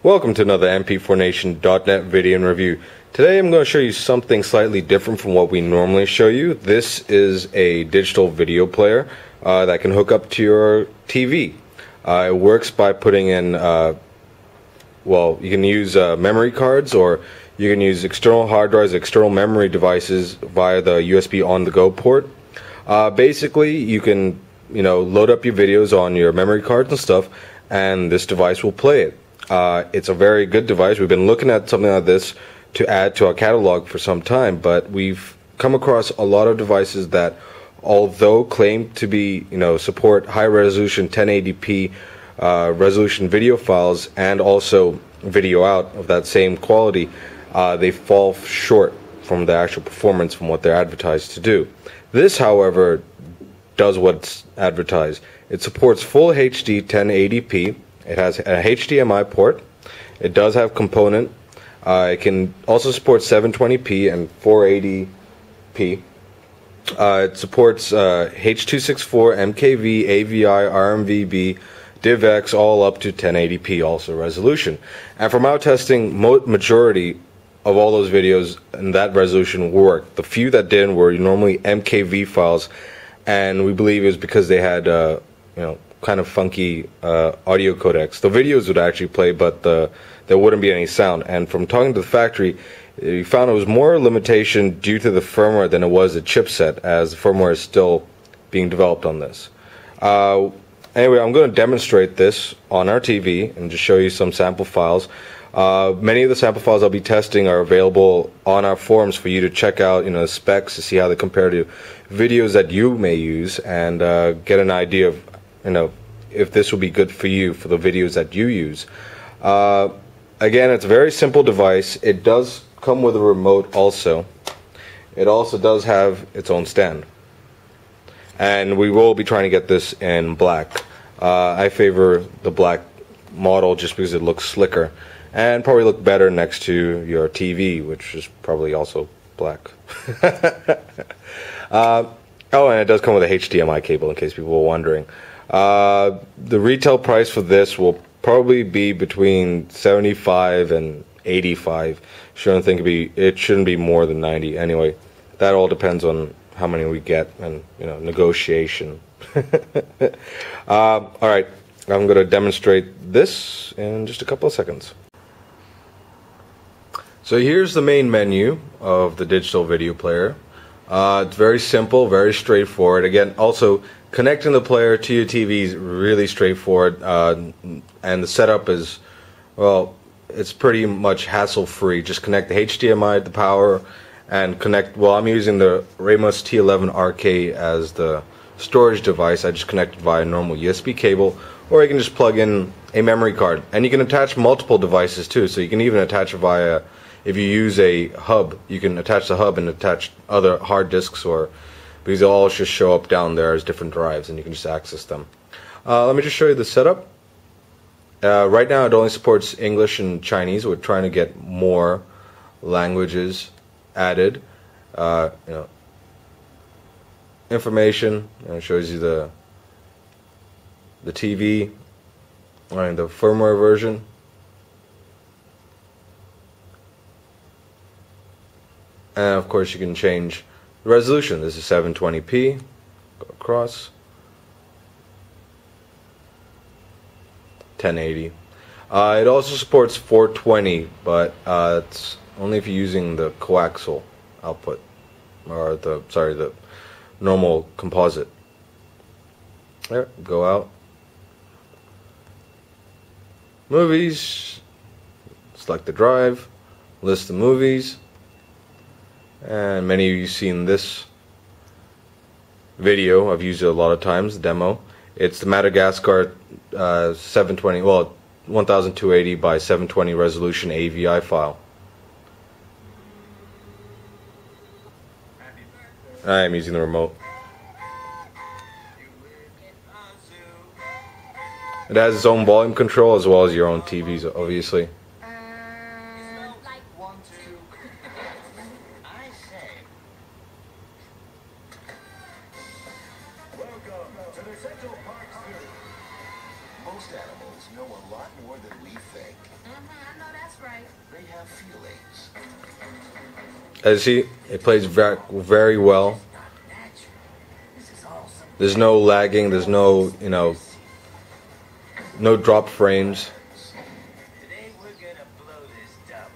Welcome to another MP4Nation.net video and review. Today I'm going to show you something slightly different from what we normally show you. This is a digital video player that can hook up to your TV. It works by putting in, well, you can use memory cards, or you can use external hard drives, external memory devices via the USB on-the-go port. Basically, you can, load up your videos on your memory cards and stuff, and this device will play it. It's a very good device. We've been looking at something like this to add to our catalog for some time, but we've come across a lot of devices that, although claim to be, support high resolution 1080p resolution video files and also video out of that same quality, they fall short from the actual performance from what they're advertised to do. This, however, does what's advertised. It supports full HD 1080p. It has a HDMI port. It does have component. It can also support 720p and 480p. It supports H.264, MKV, AVI, rmvb, DivX, all up to 1080p also resolution. And from our testing, majority of all those videos in that resolution worked. The few that didn't were normally MKV files, and we believe it was because they had kind of funky audio codecs. The videos would actually play, but there wouldn't be any sound. And from talking to the factory, we found it was more limitation due to the firmware than it was the chipset, as the firmware is still being developed on this. Anyway, I'm going to demonstrate this on our TV and just show you some sample files. Many of the sample files I'll be testing are available on our forums for you to check out, the specs to see how they compare to videos that you may use, and get an idea of if this will be good for you for the videos that you use. Again, it's a very simple device. It does come with a remote also. It also does have its own stand. And we will be trying to get this in black. I favor the black model just because it looks slicker and probably look better next to your TV, which is probably also black. Oh, and it does come with a HDMI cable, in case people were wondering. The retail price for this will probably be between 75 and 85. It shouldn't be more than 90. Anyway, that all depends on how many we get and negotiation. All right, I'm going to demonstrate this in just a couple of seconds. So here's the main menu of the digital video player. It's very simple, very straightforward. Again, also connecting the player to your TV is really straightforward, and the setup is, well, it's pretty much hassle-free. Just connect the HDMI, the power, and connect. Well, I'm using the Ramos T11RK as the storage device. I just connect it via normal USB cable, or you can just plug in a memory card, and you can attach multiple devices too. So you can even attach it via, if you use a hub, you can attach the hub and attach other hard disks, or because they'll all just show up down there as different drives, and you can just access them. Let me just show you the setup. Right now it only supports English and Chinese. We're trying to get more languages added. Information, it shows you the TV, and the firmware version. And of course you can change the resolution. This is 720p. Go across. 1080. It also supports 420, but it's only if you're using the coaxial output, or the normal composite. There, go out. Movies. Select the drive. List the movies. And many of you have seen this video. I've used it a lot of times, the demo. It's the Madagascar 720, well, 1280 by 720 resolution AVI file. I am using the remote. It has its own volume control as well as your own TVs, obviously. Most animals know a lot more than we think. I know that's right. They have feelings. As you see, it plays very well. There's no lagging, there's no, no drop frames. Today we're gonna blow this dump.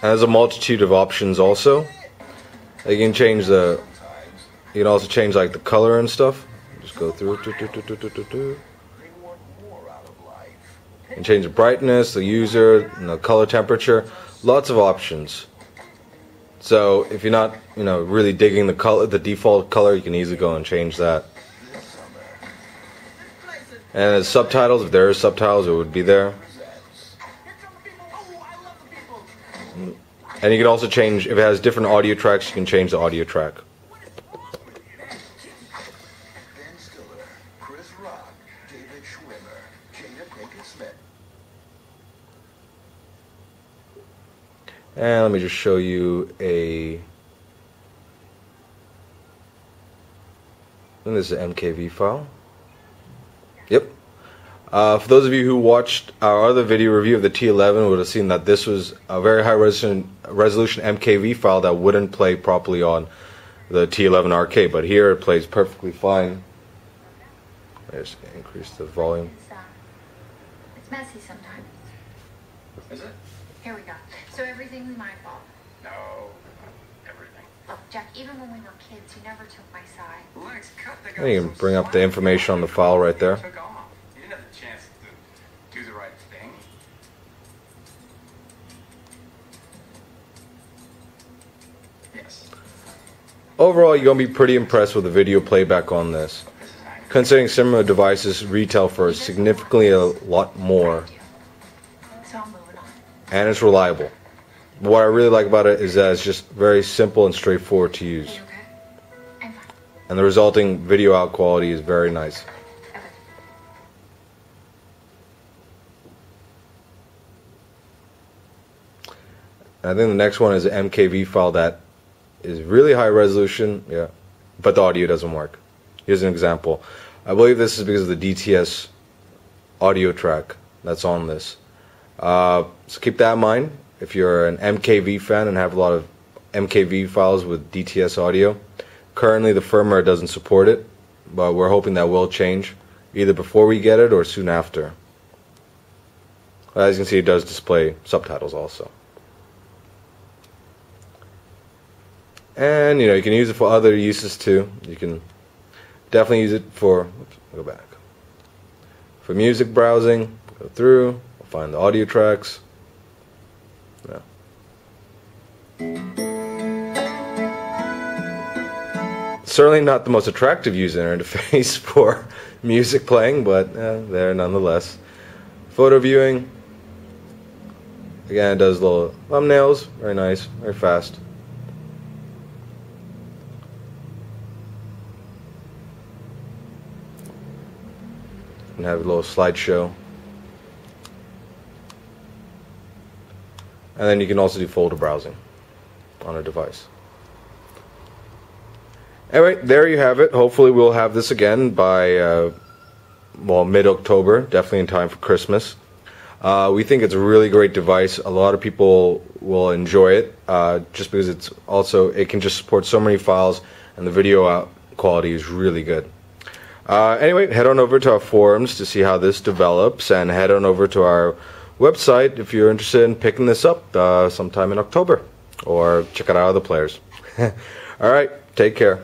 And there's a multitude of options also. You can change you can also change like the color and stuff. Just go through. They want more out of life. And change the brightness, the user, the color temperature. Lots of options. So if you're not, really digging the color, the default color, you can easily go and change that. And as subtitles, if there are subtitles, it would be there. And you can also change, if it has different audio tracks, you can change the audio track. And let me just show you I think this is an MKV file. Yep. For those of you who watched our other video review of the T11 would have seen that this was a very high resolution MKV file that wouldn't play properly on the T11 RK, but here it plays perfectly fine. I just increase the volume. It's messy sometimes. Is it? Here we go. So everything's my fault. No. Everything. Look, Jack, even when we were kids, you never took my side. Lex, cut the And you can bring up the information on the file right there. Took off. You didn't have the chance to do the right thing. Yes. Overall, you're going to be pretty impressed with the video playback on this. Considering similar devices retail for significantly a lot more. So I'm moving on. And it's reliable. What I really like about it is that it's just very simple and straightforward to use. You okay? I'm fine. And the resulting video out quality is very nice. Okay. And I think the next one is an MKV file that is really high resolution, yeah, but the audio doesn't work. Here's an example. I believe this is because of the DTS audio track that's on this. So keep that in mind if you're an MKV fan and have a lot of MKV files with DTS audio. Currently the firmware doesn't support it, but we're hoping that will change either before we get it or soon after. As you can see, it does display subtitles also. And you can use it for other uses too. You can definitely use it for, go back, for music browsing. Go through, find the audio tracks. Yeah. Certainly not the most attractive user interface for music playing, but there nonetheless. Photo viewing. Again, it does little thumbnails. Very nice, very fast. And have a little slideshow. And then you can also do folder browsing on a device. Anyway, there you have it. Hopefully we'll have this again by mid-October, definitely in time for Christmas. We think it's a really great device. A lot of people will enjoy it just because it can just support so many files, and the video quality is really good. Anyway, head on over to our forums to see how this develops, and head on over to our website if you're interested in picking this up sometime in October, or check out our other players. Alright, take care.